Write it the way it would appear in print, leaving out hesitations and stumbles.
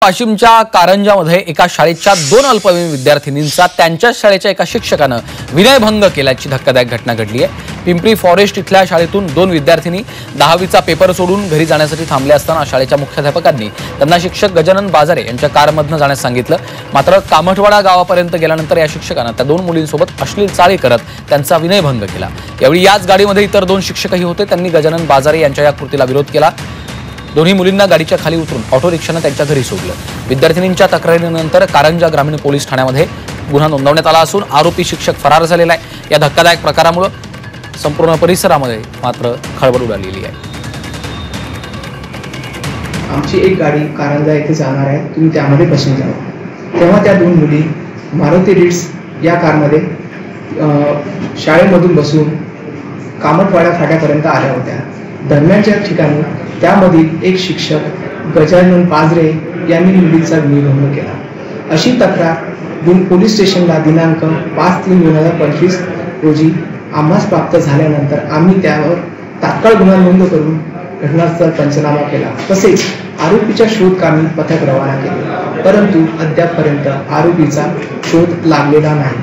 वाशिमच्या कारंजामध्ये एका शाळेच्या 2 अल्पवयीन विद्यार्थिनींचा त्यांच्याच शाळेच्या एका शिक्षकानं विनयभंग केल्याची धक्कादायक घटना घडली आहे। पिंपरी फॉरेस्ट इथल्या शाळेतून 2 विद्यार्थिनी 10वीचा पेपर सोडून घरी जाण्यासाठी थांबले असताना शाळेच्या मुख्याध्यापकांनी त्यांना शिक्षक गजानन बाजारे यांच्या कारमधून जाण्यास सांगितलं। मात्र कामठवाडा गावापर्यंत गेल्यानंतर या शिक्षकानं त्या 2 मुलींसोबत अश्लील चाळी करत त्यांचा विनयभंग केला। यावेळी याच गाडीमध्ये इतर 2 शिक्षकही होते। त्यांनी गजानन बाजारे यांच्या या कृतीला विरोध केला। दोन्ही मुलींना गाडीच्या खाली उतरून ऑटो रिक्षाने त्यांच्या घरी सोडलं। विद्यार्थिनींच्या तक्रारीनंतर कारंजा ग्रामीण पोलीस ठाण्यामध्ये गुन्हा नोंदवण्यात आला असून आरोपी शिक्षक फरार झालेला आहे। या धक्कादायक प्रकारामुळे संपूर्ण परिसरामध्ये मात्र खळबळ उडालेली आहे। आमची एक गाडी कारंजा येथे जाणार आहे, तुम्ही त्यामध्ये बसून जावा। तेव्हा त्या 2 मुली मारुती रिट्स या कारमध्ये शाळेमधून बसून कामठवाडा फाट्यापर्यंत आल्या होत्या। दरम्यानच्या ठिकाणी त्यामधील एक शिक्षक गजानन बाजरे यांनी मुलीचा विनयभंग केला। अशी तक्रार पोलीस स्टेशनला दिनांक 5/3/2025 रोजी आम्हास प्राप्त झाल्यानंतर आम्ही त्यावर तात्काळ गुन्हा नोंद करून घटनास्थळ पंचनामा केला। तसेच आरोपीच्या शोधकामी पथक रवाना केले, परंतु अद्यापपर्यंत आरोपीचा शोध लागलेला नाही।